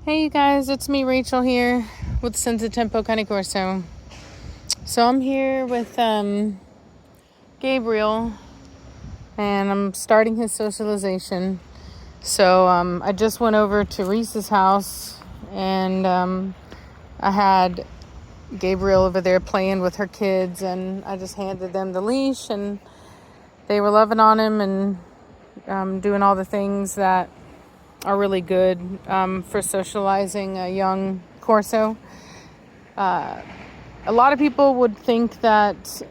Hey you guys, it's me Rachel here with Senza Tempo Cane Corso. So I'm here with Gabriel and I'm starting his socialization. So I just went over to Reese's house and I had Gabriel over there playing with her kids and I just handed them the leash and they were loving on him and doing all the things that are really good for socializing a young Corso. A lot of people would think that,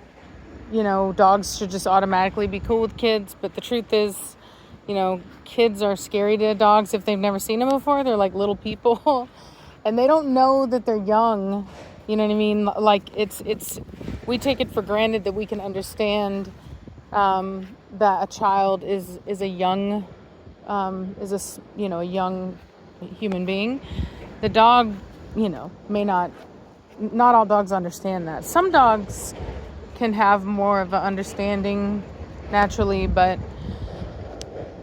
dogs should just automatically be cool with kids. But the truth is, kids are scary to dogs if they've never seen them before. They're like little people and they don't know that they're young. You know what I mean? Like we take it for granted that we can understand that a child is a young a young human being. The dog, may not all dogs understand that. Some dogs can have more of an understanding naturally, but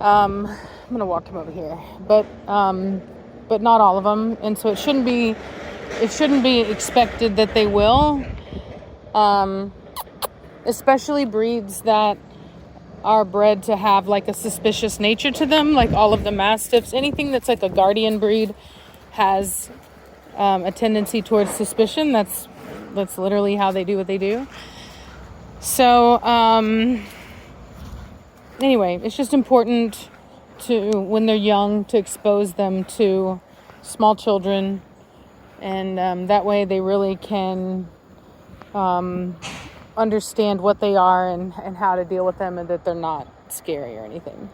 I'm gonna walk him over here. But not all of them, and so it shouldn't be expected that they will. Especially breeds that are bred to have like a suspicious nature to them, like all of the mastiffs. Anything that's like a guardian breed has a tendency towards suspicion. That's literally how they do what they do. So anyway, it's just important to, when they're young, to expose them to small children, and that way they really can understand what they are and how to deal with them, and that they're not scary or anything.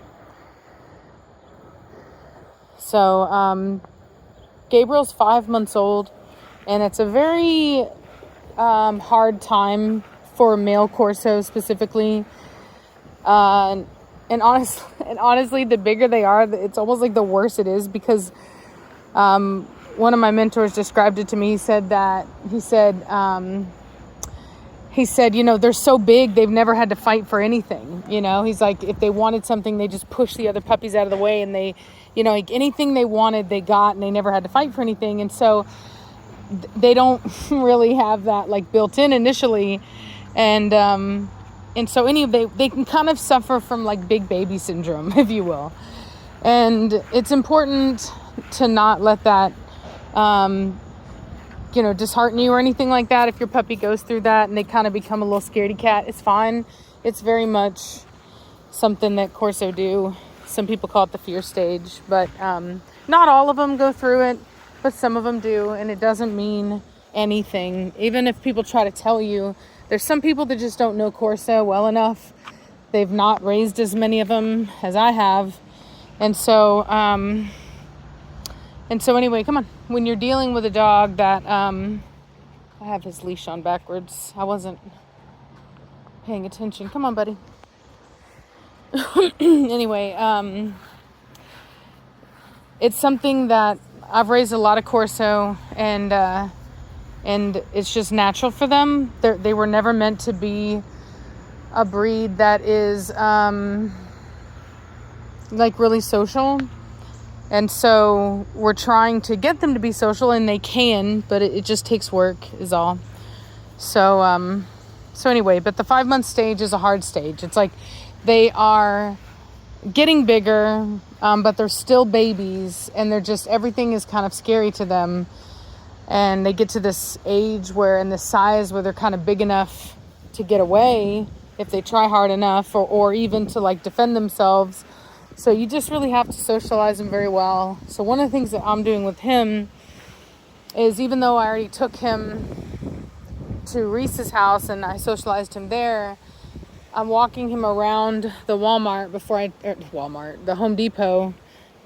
So Gabriel's 5 months old, and it's a very hard time for male Corso specifically. And honestly, the bigger they are, it's almost like the worse it is, because one of my mentors described it to me. He said, they're so big, they've never had to fight for anything. He's like, if they wanted something, they just push the other puppies out of the way, and they, like anything they wanted, they got, and they never had to fight for anything. And so they don't really have that like built in initially. And so they can kind of suffer from like big baby syndrome, if you will. And it's important to not let that, dishearten you or anything like that. If your puppy goes through that and they kind of become a little scaredy cat, it's fine. It's very much something that Corso do. Some people call it the fear stage, but not all of them go through it, but some of them do, and it doesn't mean anything. Even if people try to tell you, there's some people that just don't know Corso well enough. They've not raised as many of them as I have. And so anyway, come on. When you're dealing with a dog that, I have his leash on backwards. I wasn't paying attention. Come on, buddy. Anyway, it's something that I've raised a lot of Corso, and it's just natural for them. They were never meant to be a breed that is, like really social. And so we're trying to get them to be social, and they can, but it just takes work is all. So anyway, but the 5 month stage is a hard stage. It's like they are getting bigger, but they're still babies, and they're just, everything is kind of scary to them. And they get to this age where, in this size where they're kind of big enough to get away if they try hard enough, or even to like defend themselves. So you just really have to socialize them very well. So one of the things that I'm doing with him is, even though I already took him to Reese's house and I socialized him there, I'm walking him around the the Home Depot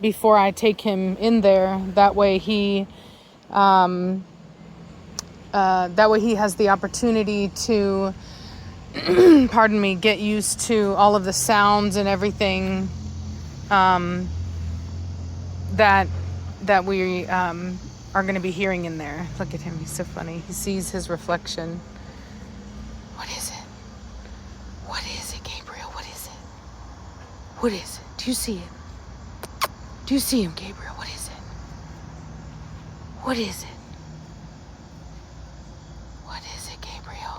before I take him in there. That way he has the opportunity to, pardon me, get used to all of the sounds and everything that we are going to be hearing in there. Look at him, he's so funny. He sees his reflection. What is it? What is it, Gabriel? What is it? What is it? Do you see it? Do you see him, Gabriel? What is it? What is it? What is it, Gabriel?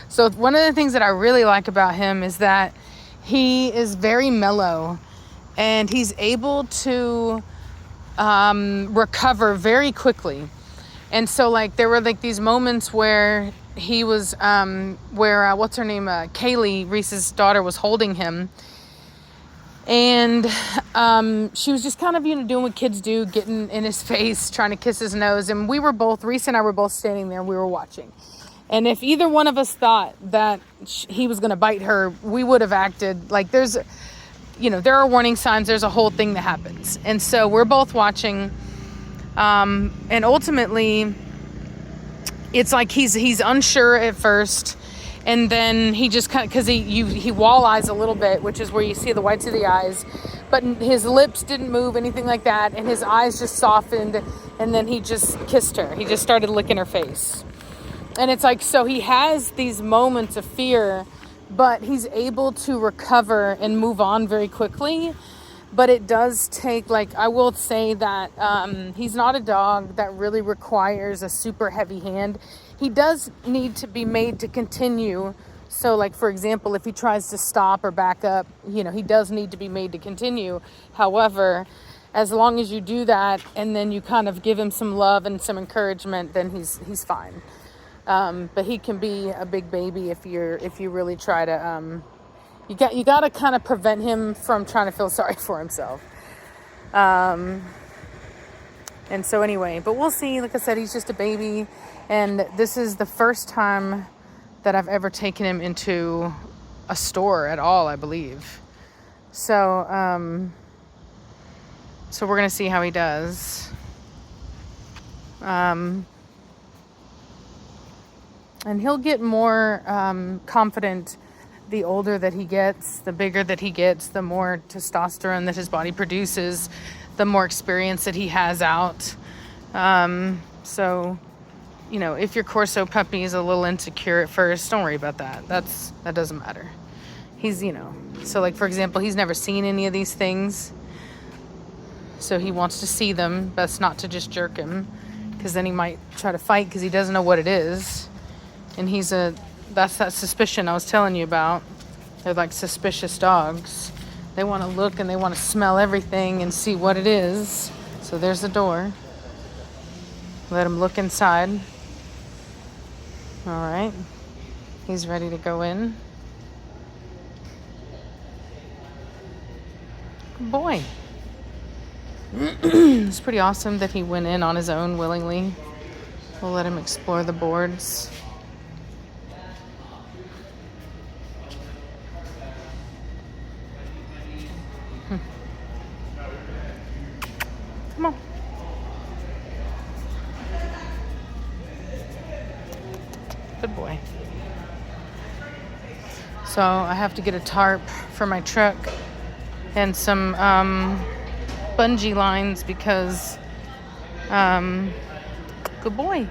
So one of the things that I really like about him is that he is very mellow and he's able to recover very quickly. And so like there were like these moments where he was what's her name, Kaylee, Reese's daughter, was holding him, and she was just kind of, doing what kids do, getting in his face, trying to kiss his nose. And Reese and I were both standing there and we were watching. And if either one of us thought that he was going to bite her, we would have acted like there are warning signs. There's a whole thing that happens. And so we're both watching. And ultimately, it's like he's unsure at first. And then he just kind of, because he wall-eyes a little bit, which is where you see the whites of the eyes. But his lips didn't move, anything like that. And his eyes just softened. And then he just kissed her. He just started licking her face. And it's like, so he has these moments of fear, but he's able to recover and move on very quickly. But it does take, I will say that he's not a dog that really requires a super heavy hand. He does need to be made to continue. So, for example, if he tries to stop or back up, he does need to be made to continue. However, as long as you do that and then you kind of give him some love and some encouragement, then he's fine. But he can be a big baby if you really try to, you got to kind of prevent him from trying to feel sorry for himself. And so anyway, but we'll see. Like I said, he's just a baby, and this is the first time that I've ever taken him into a store at all, I believe. So, so we're going to see how he does. And he'll get more confident the older that he gets, the bigger that he gets, the more testosterone that his body produces, the more experience that he has out. So, if your Corso puppy is a little insecure at first, don't worry about that. That doesn't matter. He's, so for example, he's never seen any of these things. So he wants to see them. Best not to just jerk him, because then he might try to fight because he doesn't know what it is. And that's that suspicion I was telling you about. They're like suspicious dogs. They want to look and they want to smell everything and see what it is. So there's the door. Let him look inside. All right. He's ready to go in. Good boy. It's pretty awesome that he went in on his own willingly. We'll let him explore the boards. Come on. Good boy. So I have to get a tarp for my truck and some bungee lines because good boy.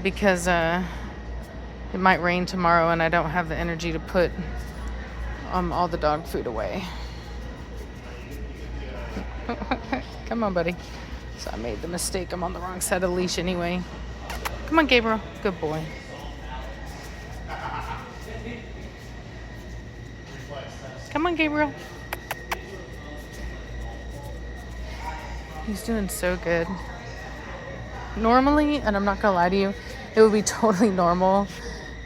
Because it might rain tomorrow and I don't have the energy to put all the dog food away. Come on, buddy. So I made the mistake. I'm on the wrong side of the leash anyway. Come on, Gabriel. Good boy. Come on, Gabriel. He's doing so good. Normally, and I'm not gonna lie to you, it would be totally normal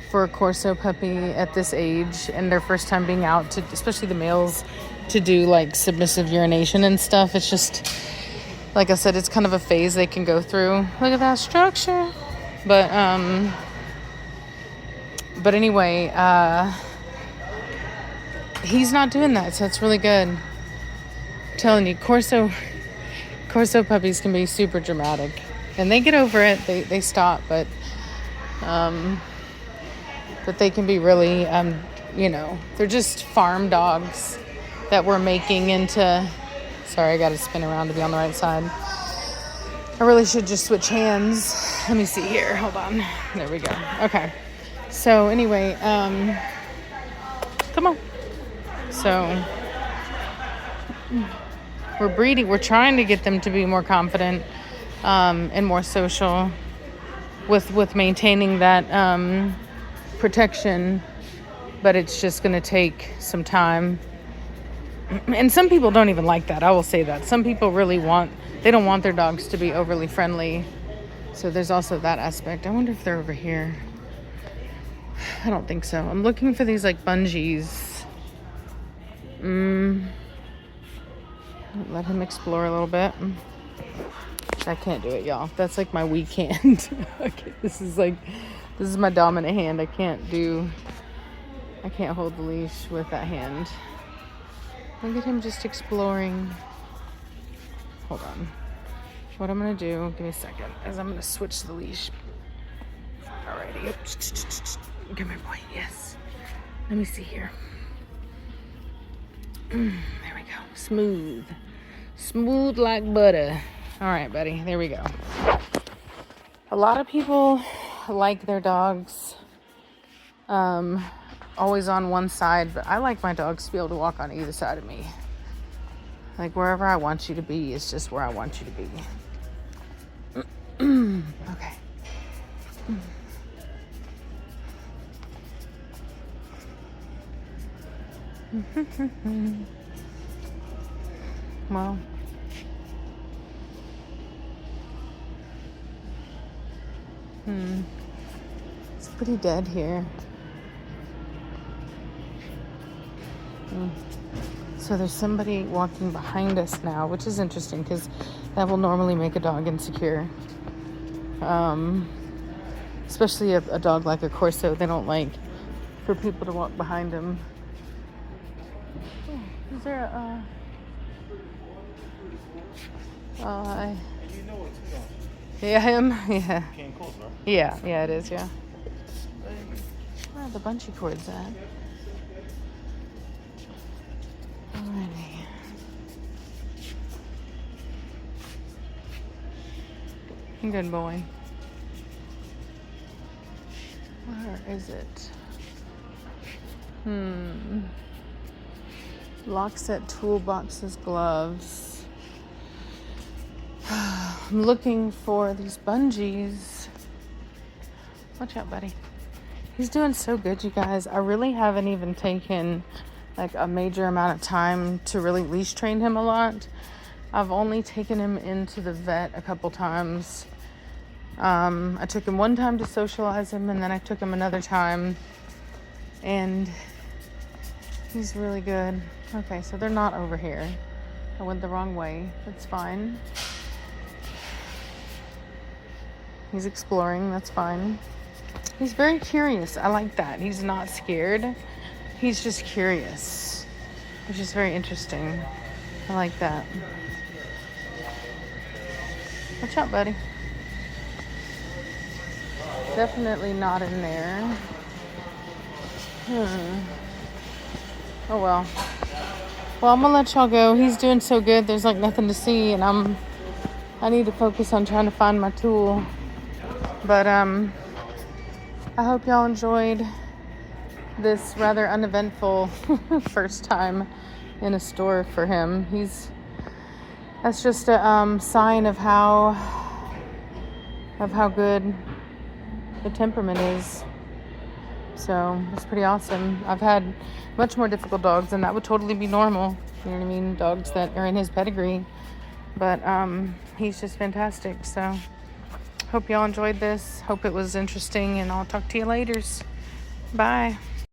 for a Corso puppy at this age and their first time being out, to, especially the males, to do submissive urination and stuff. It's just, like I said, it's kind of a phase they can go through. Look at that structure. But anyway, he's not doing that, so it's really good. I'm telling you, Corso puppies can be super dramatic, and they get over it. They stop, but they can be really, they're just farm dogs that we're making into. Sorry, I got to spin around to be on the right side. I really should just switch hands. Let me see here. Hold on. There we go. Okay. So anyway, come on. So we're trying to get them to be more confident and more social with maintaining that protection, but it's just going to take some time. And some people don't even like that. I will say that. Some people they don't want their dogs to be overly friendly. So there's also that aspect. I wonder if they're over here. I don't think so. I'm looking for these like bungees. Let him explore a little bit. I can't do it, y'all. That's like my weak hand. Okay, this is my dominant hand. I can't hold the leash with that hand. Look at him just exploring. Hold on. What I'm gonna do, give me a second, is I'm gonna switch the leash. Alrighty. Come here, boy. Yes. Let me see here. There we go. Smooth like butter. All right, buddy. There we go. A lot of people like their dogs always on one side, but I like my dogs to be able to walk on either side of me. Like wherever I want you to be is just where I want you to be. Okay. Well, it's pretty dead here. So there's somebody walking behind us now, which is interesting because that will normally make a dog insecure. Especially a dog like a Corso. They don't like for people to walk behind them. Oh, is there a... Yeah, him? Yeah. Yeah, it is, yeah. Where are the bungee cords at? Alrighty. Good boy. Where is it? Lock set, toolboxes, gloves. I'm looking for these bungees. Watch out, buddy. He's doing so good, you guys. I really haven't even taken like a major amount of time to really leash train him a lot. I've only taken him into the vet a couple times. I took him one time to socialize him, and then I took him another time, and he's really good. Okay, so they're not over here. I went the wrong way. That's fine. He's exploring. That's fine. He's very curious. I like that. He's not scared. He's just curious, which is very interesting. I like that. Watch out, buddy. Definitely not in there. Oh well. Well, I'm gonna let y'all go. He's doing so good. There's like nothing to see, and I need to focus on trying to find my tool. But I hope y'all enjoyed this rather uneventful first time in a store for him. That's just a sign of how good the temperament is. So it's pretty awesome. I've had much more difficult dogs, and that would totally be normal. You know what I mean? Dogs that are in his pedigree. But he's just fantastic. So hope y'all enjoyed this. Hope it was interesting, and I'll talk to you later. Bye.